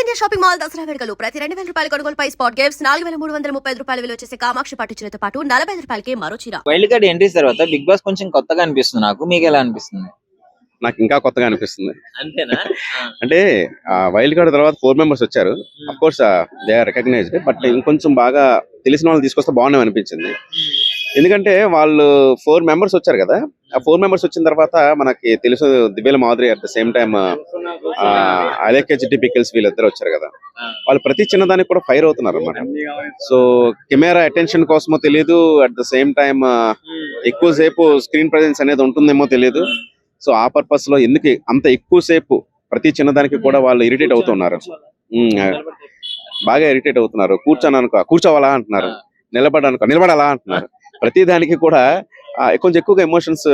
India shopping mall Dasara వేడుకలు ప్రతి 2000 రూపాయల కొనుగోలుపై స్పాట్ గిఫ్ట్స్ 4335 రూపాయల విలువ చేసే కామాక్షి పట్టు చీరతో పాటు 45 రూపాయలకి మరో చీర. వైల్డ్ కార్డ్ ఎంట్రీస్ తర్వాత బిగ్ బాస్ కొంచెం కొత్తగా అనిపిస్తుంది నాకు. మీకు ఎలా అనిపిస్తుంది? నాకు ఇంకా కొత్తగా అనిపిస్తుంది. అంతేనా? అంటే వైల్డ్ కార్డ్ తర్వాత 4 మెంబర్స్ వచ్చారు. Of course they are recognized, but ఇంకొంచెం బాగా తెలిసిన వాళ్ళు తీసుకొస్తే బాగున్నాయి అనిపించింది. ఎందుకంటే వాళ్ళు 4 మెంబర్స్ వచ్చారు కదా, ఆ 4 మెంబర్స్ వచ్చిన తర్వాత మనకి తెలుసు దివ్యల Madhuri at the same time Alekhya Chitti pickles వీళ్ళిద్దరు వచ్చారు కదా, వాళ్ళు ప్రతి చిన్నదానికి కూడా ఫైర్ అవుతున్నారు అనమాట. సో కెమెరా అటెన్షన్ కోసమో తెలియదు, అట్ ద సేమ్ టైమ్ ఎక్కువసేపు స్క్రీన్ ప్రెజెన్స్ అనేది ఉంటుందేమో తెలియదు. సో ఆ పర్పస్ లో ఎందుకు అంత ఎక్కువసేపు ప్రతి చిన్నదానికి కూడా వాళ్ళు ఇరిటేట్ అవుతున్నారు, బాగా ఇరిటేట్ అవుతున్నారు. కూర్చోవాలా అంటున్నారు, నిలబడాలా అంటున్నారు. ప్రతి దానికి కూడా కొంచెం ఎక్కువగా ఎమోషన్స్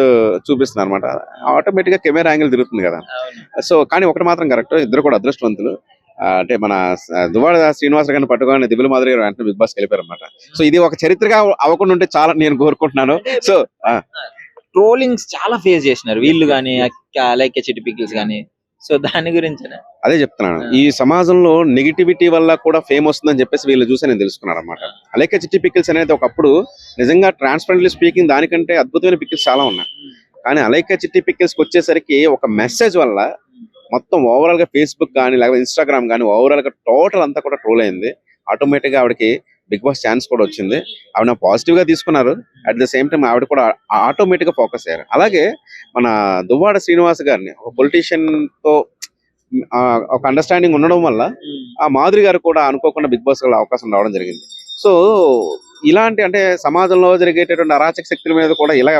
చూపిస్తున్నారు అనమాట. ఆటోమేటిక్ గా కెమెరా యాంగిల్ తిరుగుతుంది కదా. సో కానీ ఒకటి మాత్రం కరెక్ట్, ఇద్దరు కూడా అదృష్టవంతులు. అంటే మన దువ్వాడ శ్రీనివాస గారిని పట్టుకొని దివ్యల మాధురి గారు వెంటనే బిగ్ బాస్ వెళ్ళిపోయారు అనమాట. సో ఇది ఒక చరిత్రగా అవ్వకుండా ఉంటే చాలా నేను కోరుకుంటున్నాను. సో ట్రోలింగ్స్ చాలా ఫేస్ చేసినారు వీళ్ళు గానీ, అలేఖ్య చిట్టి పికిల్స్ గానీ. సో దాని గురించి అదే చెప్తున్నాను, ఈ సమాజంలో నెగిటివిటీ వల్ల కూడా ఫేమ్ వస్తుందని చెప్పేసి వీళ్ళు చూసి నేను తెలుసుకున్నాను అనమాట. అలేఖ్య చిట్టి పికిల్స్ అనేది ఒకప్పుడు నిజంగా ట్రాన్స్పరెంట్లీ స్పీకింగ్ దానికంటే అద్భుతమైన పికిల్స్ చాలా ఉన్నాయి. కానీ అలేఖ్య చిట్టి పికిల్స్కి వచ్చేసరికి ఒక మెసేజ్ వల్ల మొత్తం ఓవరాల్ గా ఫేస్బుక్ కానీ లేకపోతే ఇన్స్టాగ్రామ్ కానీ ఓవరాల్ గా టోటల్ అంతా కూడా ట్రోల్ అయింది. ఆటోమేటిక్ గా ఆవిడకి బిగ్ బాస్ ఛాన్స్ కూడా వచ్చింది. ఆవిడ పాజిటివ్ గా తీసుకున్నారు. అట్ ద సేమ్ టైం ఆవిడ కూడా ఆటోమేటిక్ గా ఫోకస్ అయ్యారు. అలాగే మన దువ్వాడ శ్రీనివాస్ గారిని ఒక పొలిటీషియన్ తో ఒక అండర్స్టాండింగ్ ఉండడం వల్ల ఆ మాధురి గారు కూడా అనుకోకుండా బిగ్ బాస్ అవకాశం రావడం జరిగింది. సో ఇలాంటి అంటే సమాజంలో జరిగేటటువంటి అరాచక శక్తుల మీద కూడా ఇలా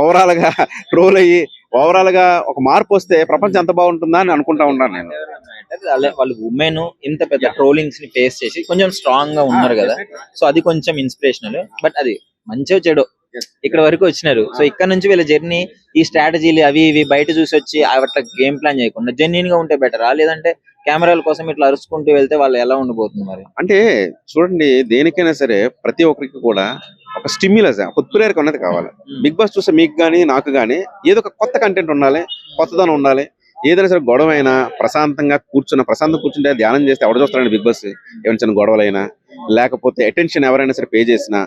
ఓవరాల్ గా ట్రోల్ అయ్యి ఓవరాల్ గా ఒక మార్పు వస్తే ప్రపంచం ఎంత బాగుంటుందా అని అనుకుంటా ఉంటాను నేను. వాళ్ళు ఉమెన్ ఇంత పెద్ద ట్రోలింగ్స్ ని ఫేస్ చేసి కొంచెం స్ట్రాంగ్ గా ఉన్నారు కదా. సో అది కొంచెం ఇన్స్పిరేషనల్. బట్ అది మంచిగా చెడు ఇక్కడ వరకు వచ్చినారు. సో ఇక్కడ నుంచి వీళ్ళ జర్నీ, ఈ స్ట్రాటజీలు అవి ఇవి బయట చూసి వచ్చి అట్లా గేమ్ ప్లాన్ చేయకుండా జెన్యూన్ గా ఉంటే బెటరా, లేదంటే కెమెరాల కోసం ఇట్లా అరుచుకుంటూ వెళ్తే వాళ్ళు ఎలా ఉండబోతుంది మరి? అంటే చూడండి, దేనికైనా సరే ప్రతి ఒక్కరికి కూడా ఒక స్టిమ్యులస్, ఒక ఉత్ప్రేరక అనేది కావాలి. బిగ్ బాస్ చూస్తే మీకు కానీ నాకు కానీ ఏదో ఒక కొత్త కంటెంట్ ఉండాలి, కొత్తదనం ఉండాలి. ఏదైనా సరే గొడవ అయినా ప్రశాంతంగా కూర్చుంటే ధ్యానం చేస్తే ఎవరు చూస్తారండి బిగ్ బాస్? ఏమైనా చిన్న గొడవలైనా లేకపోతే అటెన్షన్ ఎవరైనా సరే పే చేసినా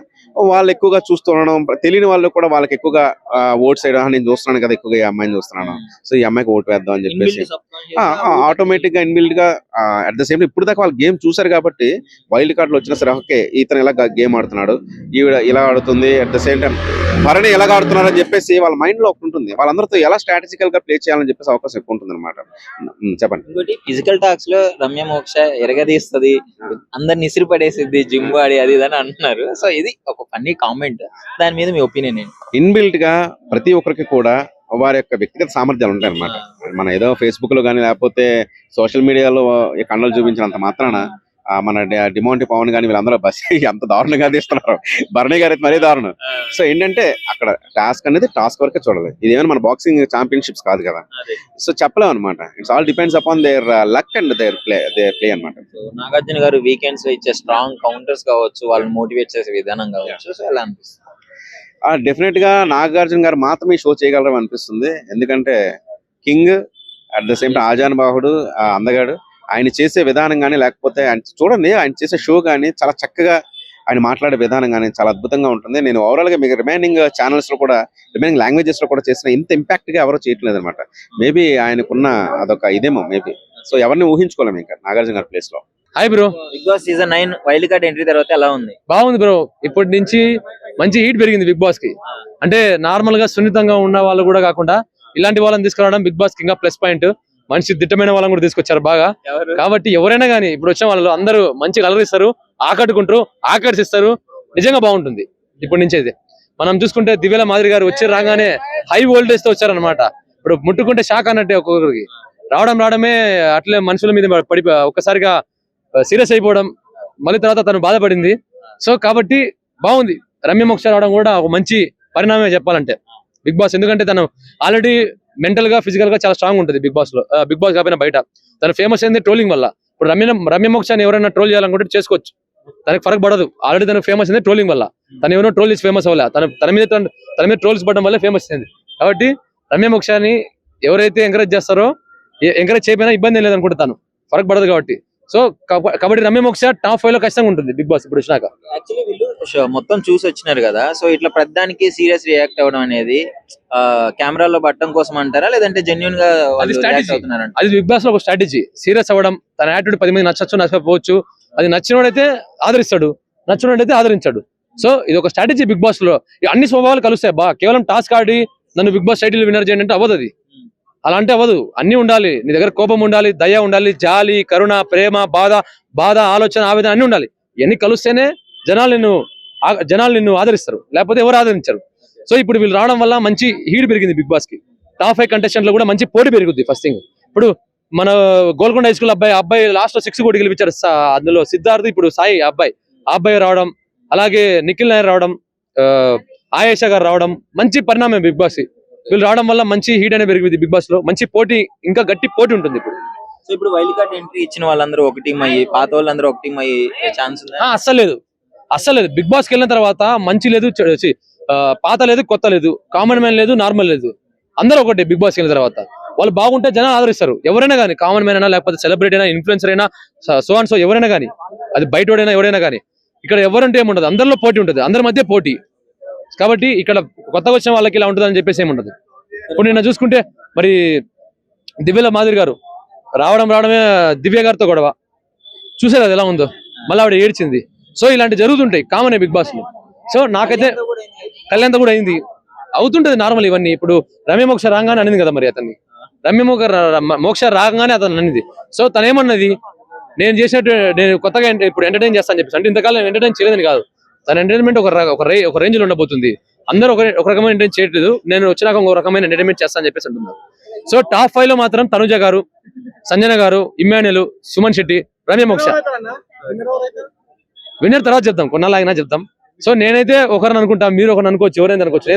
వాళ్ళు ఎక్కువగా చూస్తుండడం, తెలియని వాళ్ళు కూడా వాళ్ళకి ఎక్కువగా ఓట్ సైడ్ నేను చూస్తున్నాను కదా, ఎక్కువగా ఈ అమ్మాయిని చూస్తున్నాను, సో ఈ అమ్మాయికి ఓటు వేద్దాం అని చెప్పేసి ఆటోమేటిక్ గా ఇన్బిల్డ్ గా అట్ ద సేమ్ టైం ఇప్పుడు దాకా వాళ్ళు గేమ్ చూసారు కాబట్టి వైల్డ్ కార్డ్ లో వచ్చినా సరే ఓకే ఇతను ఇలా గేమ్ ఆడుతున్నాడు, ఈవిడ ఇలా ఆడుతుంది, at the same time Bharani ఎలాగ ఆడుతున్నారు అని చెప్పేసి వాళ్ళ మైండ్ లో ఒకటి ఉంటుంది. వాళ్ళందరితో ఎలా స్ట్రాటజికల్ గా ప్లే చేయాలని చెప్పేసి అవకాశం ఎక్కువ ఉంటుంది అనమాట. చెప్పండి. ఇంకోటి ఫిజికల్ టాక్స్ లో రమ్య మోక్ష ఎరగదీస్తుంది, అందరిని ఇసిరి పడేసిద్ది, జిమ్ ఆడి అది ఇది అని అంటున్నారు. సో ఇది ఒక ఫన్నీ కామెంట్, దాని మీద మీ ఒపీనియన్ ఏంటి? ఇన్బిల్ట్ గా ప్రతి ఒక్కరికి కూడా వారి యొక్క వ్యక్తిగత సామర్థ్యాలు ఉంటాయి అనమాట. మన ఏదో ఫేస్బుక్ లో కానీ లేకపోతే సోషల్ మీడియాలో ఈ కండలు చూపించినంత మాత్రాన మన డిమాంటి పవన్ కానీ వీళ్ళందరూ బస్ ఎంత దారుణంగా తీస్తున్నారు. భరణి గారు అయితే మరీ దారుణం. సో ఏంటంటే అక్కడ టాస్క్ అనేది టాస్క్ వరకే చూడాలి. ఇదేమైనా మన బాక్సింగ్ ఛాంపియన్షిప్స్ కాదు కదా. సో చెప్పలేం అనమాట. It's all depends upon their luck and their play అనమాట. నాగార్జున గారు వీకెండ్స్ లో ఇచ్చే స్ట్రాంగ్ కౌంటర్స్ కావచ్చు, వాళ్ళని మోటివేట్ చేసే విధానం కావచ్చు, సో ఎలా అనిపిస్తుంది? డెఫినెట్ గా నాగార్జున గారు మాత్రమే షో చేయగలరు అనిపిస్తుంది. ఎందుకంటే king at the same time ఆజానుబాహుడు, అందగాడు. ఆయన చేసే విధానం కానీ లేకపోతే ఆయన చూడండి, ఆయన చేసే షో కానీ చాలా చక్కగా, ఆయన మాట్లాడే విధానం కానీ చాలా అద్భుతంగా ఉంటుంది. నేను ఓవరాల్ గా మీకు రిమైనింగ్ ఛానల్స్ లో కూడా రిమైనింగ్ లాంగ్వేజెస్ లో కూడా చేసిన ఇంత ఇంపాక్ట్ గా ఎవరో చేయట్లేదు అనమాట. మేబీ ఆయనకున్న అదొక ఇదేమో మేబీ. సో ఎవరిని ఊహించుకోలేము ఇంకా నాగార్జున గారి ప్లేస్ లో. Hi bro, Bigg Boss season 9 wild card entry తర్వాత ఎలా ఉంది? బాగుంది బ్రో. ఇప్పటి నుంచి మంచి హీట్ పెరిగింది బిగ్ బాస్ కి. అంటే నార్మల్ గా సున్నితంగా ఉన్న వాళ్ళు కూడా కాకుండా ఇలాంటి వాళ్ళని తీసుకురావడం బిగ్ బాస్ కి ఇంకా ప్లస్ పాయింట్. మంచి దిట్టమైన వాళ్ళని కూడా తీసుకొచ్చారు బాగా. కాబట్టి ఎవరైనా కానీ ఇప్పుడు వచ్చిన వాళ్ళు అందరూ మంచి కలరిస్తారు, ఆకట్టుకుంటారు, ఆకర్షిస్తారు. నిజంగా బాగుంటుంది ఇప్పటి నుంచి అయితే. మనం చూసుకుంటే దివ్యల మాధురి గారు వచ్చి రాగానే హై వోల్టేజ్ తో వచ్చారనమాట. ఇప్పుడు ముట్టుకుంటే షాక్ అన్నట్టే ఒక్కొక్కరికి రావడమే. అట్లే మనుషుల మీద పడి ఒక్కసారిగా సీరియస్ అయిపోవడం, మళ్ళీ తర్వాత తను బాధపడింది. సో కాబట్టి బాగుంది. రమ్య మోక్ష రావడం కూడా ఒక మంచి పరిణామమే చెప్పాలంటే బిగ్ బాస్. ఎందుకంటే తను ఆల్రెడీ మెంటల్ గా ఫిజికల్ గా చాలా స్ట్రాంగ్ ఉంటుంది బిగ్ బాస్ లో. బిగ్ బాస్ కాకపోయినా బయట తను ఫేమస్ అయింది ట్రోలింగ్ వల్ల. ఇప్పుడు రమ్య మోక్షాన్ని ఎవరైనా ట్రోల్ చేయాలనుకుంటే చేసుకోవచ్చు, తనకి ఫరక్ పడదు. ఆల్రెడీ తనకు ఫేమస్ అయింది ట్రోలింగ్ వల్ల. తను ఎవరో ట్రోల్ చేసి ఫేమస్ అవ్వలే, తన మీద ట్రోల్స్ పడడం వల్ల ఫేమస్ అయింది. కాబట్టి రమ్య మోక్షాన్ని ఎవరైతే ఎంకరేజ్ చేస్తారో, ఎంకరేజ్ చేయకపోయినా ఇబ్బంది ఏం లేదనుకుంటే తను ఫరక్ పడదు కాబట్టి. సో కబడ్డీ రమ్య మోక్ష టాప్ 5 లో ఖచ్చితంగా ఉంటుంది బిగ్ బాస్ ఇప్పుడు వచ్చినాక. యాక్చువల్లీ వీళ్ళు మొత్తం చూసి వచ్చినారు కదా, సో ఇట్లా ప్రతిదానికి సీరియస్ రియాక్ట్ అవ్వడం అనేది కెమెరాలో పట్టడం కోసం అంటారా, లేదంటే జెన్యున్ గా అది రియాక్ట్ స్ట్రాటజీ, అవుతున్నారంట? అది బిగ్ బాస్ లో ఒక స్ట్రాటజీ. సీరియస్ అవ్వడం, తన యాటిట్యూడ్ 10 మంది నచ్చచ్చు నచ్చకపోవచ్చు, అది నచ్చినోడైతే ఆదరిస్తాడు, నచ్చినోడైతే ఆదరించాడు. సో ఇది ఒక స్ట్రాటజీ బిగ్ బాస్ లో. అన్ని స్వభావాలు కలుస్తాయి బా, కేవలం టాస్క్ ఆడి నన్ను బిగ్ బాస్ టైటిల్ విన్నర్ చేయండి అంటే అవ్వదు. అది అలా అంటే అవ్వదు. అన్ని ఉండాలి నీ దగ్గర, కోపం ఉండాలి, దయ ఉండాలి, జాలి, కరుణ, ప్రేమ, బాధ, ఆలోచన, ఆవేదన అన్ని ఉండాలి. ఇవన్నీ కలుస్తేనే జనాలు నిన్ను ఆదరిస్తారు, లేకపోతే ఎవరు ఆదరించారు. సో ఇప్పుడు వీళ్ళు రావడం వల్ల మంచి హీట్ పెరిగింది బిగ్ బాస్ కి. టాప్ 5 కంటెస్టెంట్ లో కూడా మంచి పోటీ పెరుగుద్ది. ఫస్ట్ థింగ్, ఇప్పుడు మన గోల్కొండ హై స్కూల్ అబ్బాయి లాస్ట్ లో 6 కోటి గెలిపించారు. అందులో సిద్ధార్థ్, ఇప్పుడు సాయి అబ్బాయి రావడం, అలాగే నిఖిల్ నాయర్ రావడం, ఆయేషా గారు రావడం మంచి పరిణామం బిగ్ బాస్. వీళ్ళు రావడం వల్ల మంచి హీట్ అనేది పెరిగింది బిగ్ బాస్ లో. మంచి పోటీ, ఇంకా గట్టి పోటీ ఉంటుంది ఇప్పుడు. సో ఇప్పుడు వైల్డ్ కార్డ్ ఎంట్రీ ఇచ్చిన వాళ్ళందరూ ఒక టీం అయ్యి, పాత వాళ్ళందరూ ఒక టీం అయ్యి ఛాన్స్ ఉందా? అస్సలు లేదు. బిగ్ బాస్ కి వెళ్ళిన తర్వాత మంచి లేదు, పాత లేదు, కొత్త లేదు, కామన్ మ్యాన్ లేదు, నార్మల్ లేదు, అందరూ ఒకటి. బిగ్ బాస్ కి వెళ్ళిన తర్వాత వాళ్ళు బాగుంటే జనాలు ఆదరిస్తారు. ఎవరైనా కానీ, కామన్ మ్యాన్ అయినా, లేకపోతే సెలబ్రిటీ అయినా, ఇన్ఫ్లుయెన్సర్ అయినా, సో అండ్ సో ఎవరైనా కానీ, అది బయటోడైనా ఎవరైనా కానీ, ఇక్కడ ఎవరంటే ఏముండదు, అందరిలో పోటీ ఉంటుంది, అందరి మధ్య పోటీ. కాబట్టి ఇక్కడ కొత్తగా వచ్చిన వాళ్ళకి ఇలా ఉంటుంది అని చెప్పేసి ఏముండదు. ఇప్పుడు నిన్న చూసుకుంటే మరి దివ్యల మాదిరి గారు రావడమే దివ్య గారితో గొడవ చూసారు, అది ఎలా ఉందో, మళ్ళీ ఆవిడ ఏడ్చింది. సో ఇలాంటి జరుగుతుంటాయి కామన్ బిగ్ బాస్ లో. సో నాకైతే కళ్యాణ్ కూడా అయింది, అవుతుంటది నార్మల్ ఇవన్నీ. ఇప్పుడు రమ్య మోక్ష రాగానే అనింది కదా, మరి అతన్ని మోక్ష రాగానే అతను అనింది. సో తను ఏమన్నది, నేను చేసినట్టు నేను కొత్తగా ఇప్పుడు ఎంటర్టైన్ చేస్తాను చెప్పేసి. అంటే ఇంతకాలం ఎంటర్టైన్ చేయలేదని కాదు, తన ఎంటర్టైన్మెంట్ ఒక రేంజ్ లో ఉండబోతుంది. అందరూ ఒక రకమైన ఎంటర్టైన్ చేయట్లేదు, నేను వచ్చినాక ఒక రకమైన ఎంటర్టైన్మెంట్ చేస్తాను చెప్పేసి అంటున్నారు. సో టాప్ 5 లో మాత్రం తనుజ గారు, సంజన గారు, ఇమ్మాన్యుల్, సుమన్ శెట్టి, రమ్య మోక్ష. విన్నర్ తర్వాత చెప్తాం, కొన్నాళ్ళైనా చెప్తాం. సో నేనైతే ఒకరిని అనుకుంటా, మీరు ఒకరిని అనుకోవచ్చు, ఎవరైనా అనుకోవచ్చు.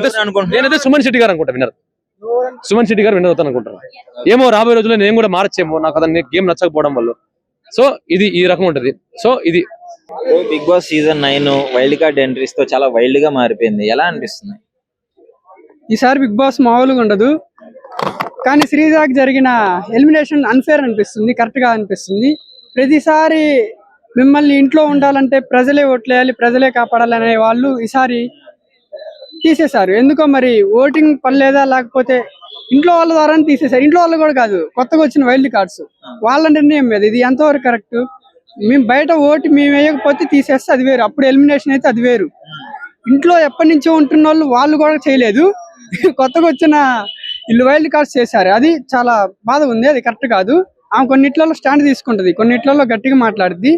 నేనైతే సుమన్ శెట్టి గారు అనుకుంటా విన్నర్. సుమన్ శెట్టి గారు విన్నర్ అవుతాను అనుకుంటాను. ఏమో రాబోయే రోజుల్లో నేను కూడా మార్చేమో, నాకు అతని గేమ్ నచ్చకపోవడం వల్ల. సో ఇది ఈ రకం ఉంటది. సో ఇది Bigg Boss season 9 wild card entries తో చాలా వైల్డ్ గా మారిపోయింది. ఎలా అనిపిస్తుంది ఈసారి బిగ్ బాస్? మామూలుగా ఉండదు, కానీ శ్రీజాకి జరిగిన ఎలిమినేషన్ అన్ఫేర్ అనిపిస్తుంది, కరెక్ట్ గా అనిపిస్తుంది. ప్రతిసారి మిమ్మల్ని ఇంట్లో ఉండాలంటే ప్రజలే ఓట్లేయాలి, ప్రజలే కాపాడాలి అనే వాళ్ళు ఈసారి తీసేశారు. ఎందుకో మరి ఓటింగ్ పర్లేదా, లేకపోతే ఇంట్లో వాళ్ళ ద్వారా తీసేశారు. ఇంట్లో వాళ్ళు కూడా కాదు, కొత్తగా వచ్చిన వైల్డ్ కార్డ్స్ వాళ్ళ నిర్ణయం మీద. ఇది ఎంతవరకు కరెక్ట్? మేము బయట ఓటు మేము వేయకపోతే తీసేస్తే అది వేరు, అప్పుడు ఎలిమినేషన్ అయితే అది వేరు. ఇంట్లో ఎప్పటి నుంచో ఉంటున్న వాళ్ళు కూడా చేయలేదు, కొత్తగా వచ్చిన వీళ్ళు వైల్డ్ కార్డ్స్ చేశారు. అది చాలా బాధ ఉంది, అది కరెక్ట్ కాదు. ఆమె కొన్నిట్లలో స్టాండ్ తీసుకుంటది, కొన్నిట్లలో గట్టిగా మాట్లాడుద్ది.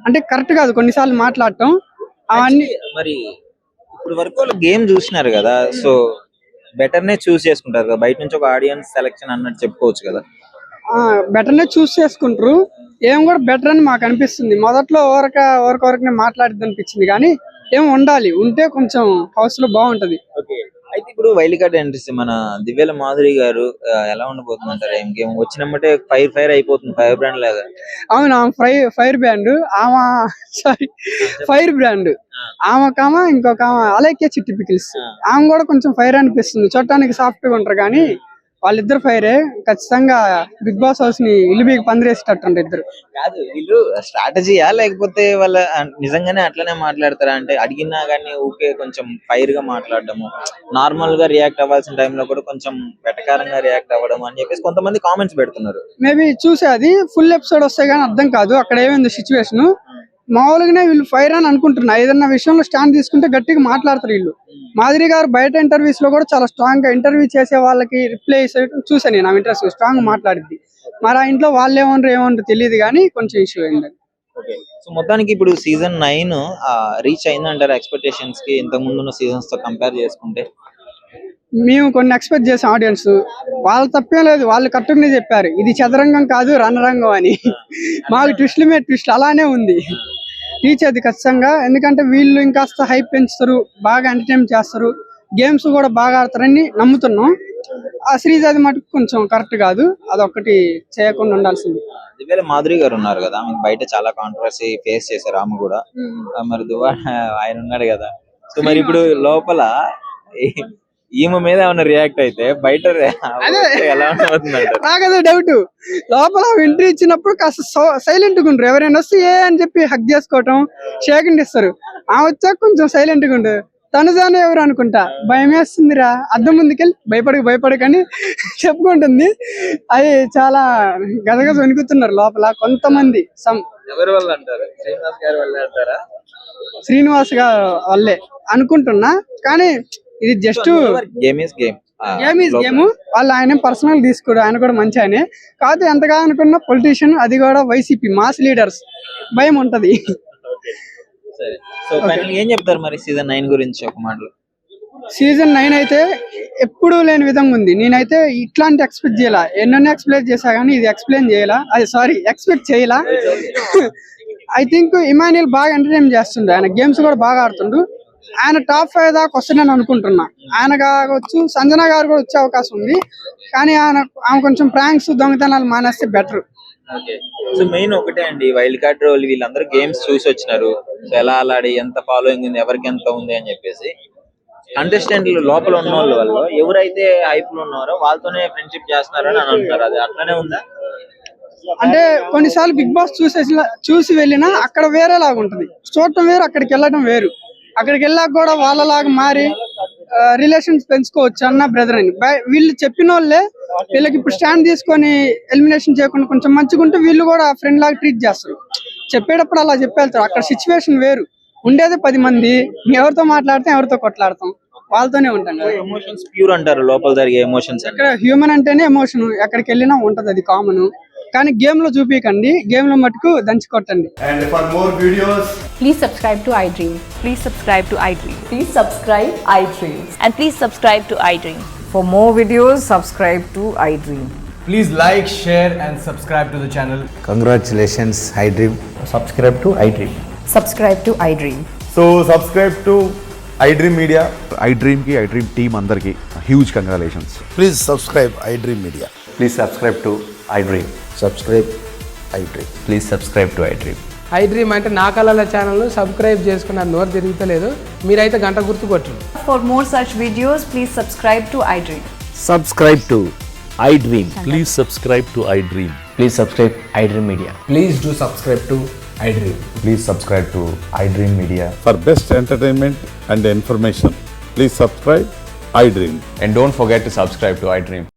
అంటే కరెక్ట్ కాదు కొన్నిసార్లు మాట్లాడటం అవన్నీ. మరి ఇప్పుడు వరకు గేమ్ చూసినారు కదా, సో బెటర్ నే చూస్ చేసుకుంటారు కదా, బయట నుంచి ఒక ఆడియన్స్ సెలెక్షన్ అన్నట్టు చెప్పుకోవచ్చు కదా. బెటర్ నే చూస్ చేసుకుంటారు, ఏం కూడా బెటర్ అని మాకు అనిపిస్తుంది. మొదట్లో ఓరకనే మాట్లాడిద్ది అనిపించింది, కానీ ఏం ఉండాలి, ఉంటే కొంచెం హౌస్ లో బాగుంటది. అయితే ఇప్పుడు వైల్డ్ కార్డ్ ఎంట్రీస్ మన దివ్యల మాధురి గారు ఎలా ఉండబోతుంది అంటారు? ఏం గేమ్ వచ్చినమ్మంటే ఫైర్ అయిపోతుంది, ఫైర్ బ్రాండ్ లాగా. అవును, ఆమె ఫైర్ బ్రాండ్, ఆమె సారీ ఫైర్ బ్రాండ్. ఆమె ఇంకొక అలైక్య చిట్టి పికిల్స్, ఆమె కూడా కొంచెం ఫైర్ అనిపిస్తుంది. చూడటానికి సాఫ్ట్ గా ఉంటారు, కానీ వాళ్ళిద్దరు ఫైరే. ఖచ్చితంగా బిగ్ బాస్ హౌస్ ని ఇల్లు బీకి పందిరేసేటట్టు ఇద్దరు. కాదు, వీళ్ళు స్ట్రాటజీయా లేకపోతే వాళ్ళ నిజంగానే అట్లనే మాట్లాడతారా? అంటే అడిగినా కానీ ఊకే కొంచెం ఫైర్ గా మాట్లాడడము, నార్మల్ గా రియాక్ట్ అవ్వాల్సిన టైంలో కూడా కొంచెం వెటకారంగా రియాక్ట్ అవ్వడం అని చెప్పేసి కొంతమంది కామెంట్స్ పెడుతున్నారు. మేబీ చూసే అది ఫుల్ ఎపిసోడ్ వస్తే గానీ అర్థం కాదు అక్కడ ఏమైంది సిచ్యువేషన్. మామూలుగానే వీళ్ళు ఫైర్ అని అనుకుంటున్నా, ఏదన్నా విషయంలో స్టాండ్ తీసుకుంటే గట్టిగా మాట్లాడతారు వీళ్ళు. మాధురి గారు బయట ఇంటర్వ్యూస్ లో కూడా చాలా స్ట్రాంగ్ గా ఇంటర్వ్యూ చేసే వాళ్ళకి రిప్లై చూసాను నేను, ఆ ఇంట్రెస్ట్ స్ట్రాంగ్ మాట్లాడింది. మరి ఆ ఇంట్లో వాళ్ళు ఏమంటారు తెలియదు, కానీ కొంచెం ఇష్యూ అయింది. సో మొత్తానికి ఇప్పుడు సీజన్ 9 రీచ్ అయింది అంటారు ఎక్స్పెక్టేషన్స్ కి, ఇంతకు ముందున్న సీజన్స్ తో కంపేర్ చేసుకుంటే? మేము కొన్ని ఎక్స్పెక్ట్ చేసాం ఆడియన్స్, వాళ్ళు తప్పేం లేదు, వాళ్ళు కరెక్ట్గానే చెప్పారు ఇది చదరంగం కాదు రణరంగం అని. మాకు ట్విస్ట్లు మీద ట్విస్ట్ అలానే ఉంది. రీచ్ అది ఖచ్చితంగా, ఎందుకంటే వీళ్ళు ఇంకాస్త హైప్ పెంచుతారు, బాగా ఎంటర్టైన్ చేస్తారు, గేమ్స్ కూడా బాగా ఆడతారని నమ్ముతున్నాం. ఆ సిరీస్ అది మటుకు కొంచెం కరెక్ట్ కాదు, అదొక్కటి చేయకుండా ఉండాల్సింది. దివ్యల మాధురి గారు ఉన్నారు కదా, ఆమె బయట చాలా కాంట్రవర్సీ ఫేస్ చేశారు ఆమె కూడా. మరి ఆయన ఉన్నాడు కదా, సో మరి ఇప్పుడు లోపల ఈమె మీద ఏమైనా రియాక్ట్ అయితే బయట ఎలా ఉంటుంది అంటారు? నాకదే డౌట్. లోపల ఎంట్రీ ఇచ్చినప్పుడు కాస్త సైలెంట్ గా ఉండరు. ఎవరైనా వస్తే ఏ అని చెప్పి హక్ చేసుకోవటం, షేక్ హ్యాండ్ ఇస్తారు. ఆ వచ్చాక కొంచెం సైలెంట్ గా ఉండరు. తనుజానే ఎవరు అనుకుంటా, భయం వేస్తుందిరా, అద్దం ముందుకెళ్ళి భయపడకని చెప్పుకుంటుంది. అది చాలా గదగద వణుకుతున్నారు లోపల కొంతమంది. ఎవరి వల్ల అంటారు? శ్రీనివాస్ గారి వల్ల అంటారా? శ్రీనివాస్ గారు వల్లే అనుకుంటున్నా, కానీ ఇది just game is game. Game is game. వాళ్ళు ఆయన పర్సనల్ తీసుకోడు, ఆయన కూడా మంచి ఆయనే. కాకపోతే ఎంతగా అనుకున్న పొలిటీషియన్, అది కూడా వైసీపీ మాస్ లీడర్స్, భయం ఉంటది. సరే, సో ఫైనల్ ఏం చెప్తారు మరి సీజన్ 9 గురించి ఒక మాటలో? సీజన్ 9 అయితే ఎప్పుడూ లేని విధంగా ఉంది. నేనైతే ఇట్లాంటి ఎక్స్పెక్ట్ చేయాల, ఎన్నెన్నో ఎక్స్ప్లెయిన్ చేశా కానీ ఇది ఎక్స్ప్లెయిన్ చేయాలా, అది సారీ ఎక్స్పెక్ట్ చేయాల. ఐ థింక్ ఇమాన్యుయల్ బాగా ఎంటర్టైన్ చేస్తుండే, ఆయన గేమ్స్ కూడా బాగా ఆడుతుండు. ఆయన టాప్ 5 దాకా వస్తుందని అనుకుంటున్నా. ఆయన కావచ్చు, సంజన గారు కూడా వచ్చే అవకాశం ఉంది. కానీ ఆమె కొంచెం ప్రాంక్స్, దొంగతనాలు మానేస్తే బెటర్. ఓకే, సో మెయిన్ ఒకటే అండి, వైల్డ్ కార్డ్ రోల్ వీళ్ళందరూ గేమ్స్ చూసి వచ్చినారు. సో ఎలా ఆడి, ఎంత ఫాలోయింగ్ ఉంది, ఎవరికి ఎంత ఉంది అని చెప్పేసి కంటెస్టెంట్లు లోపల ఉన్న వాళ్ళు ఎవరైతే హైప్ లో ఉన్నారో వాళ్ళతోనే ఫ్రెండ్షిప్ చేస్తున్నారని అని అంటారు. అది అట్లనే ఉందా? అంటే కొన్నిసార్లు బిగ్ బాస్ చూసి వెళ్ళినా అక్కడ వేరేలాగా ఉంటది. చూడటం వేరు, అక్కడికి వెళ్ళడం వేరు. అక్కడికి వెళ్ళాక కూడా వాళ్ళలాగా మారి రిలేషన్స్ పెంచుకోవచ్చు అన్న బ్రదర్ అని. వీళ్ళు చెప్పిన వాళ్ళే వీళ్ళకి ఇప్పుడు స్టాండ్ తీసుకొని ఎలిమినేషన్ చేయకుండా కొంచెం మంచిగా ఉంటే వీళ్ళు కూడా ఫ్రెండ్ లాగా ట్రీట్ చేస్తారు. చెప్పేటప్పుడు అలా చెప్పేళ్తారు. అక్కడ సిచ్యువేషన్ వేరు, ఉండేది 10 మంది. ఎవరితో మాట్లాడతాం, ఎవరితో కొట్లాడతాం, వాళ్ళతోనే ఉంటాం కదా. ఎమోషన్స్ ప్యూర్ అంటారు, లోపల జరిగే ఎమోషన్స్. ఇక్కడ హ్యూమన్ అంటేనే ఎమోషన్, ఎక్కడికి వెళ్ళినా ఉంటది, అది కామన్. కానీ గేమ్ లో చూపించకండి, గేమ్ లో మటుకు దంచి కొట్టండి. And for more videos, Please subscribe to iDream. Please subscribe to iDream. Please subscribe iDream. And please subscribe to iDream. For more videos, subscribe to iDream. please like, share and subscribe to the channel. Congratulations, iDream. Subscribe to iDream. Subscribe to iDream. So subscribe to iDream Media. iDream ki iDream team అందరికి huge congratulations. Please subscribe iDream Media. Please subscribe to iDream. Subscribe iDream. Please subscribe to iDream. iDream అంటే నా కళల channel subscribe చేసుకున్న నోరు తిరుగుతలేదు, మీరైతే గంట గుర్తు కొట్టండి. For more such videos, please subscribe to iDream. Subscribe to iDream. Please subscribe to iDream. Please subscribe iDream Media. Please do subscribe to iDream. Please subscribe to iDream Media. For best entertainment and information, please subscribe iDream. And don't forget to subscribe to iDream.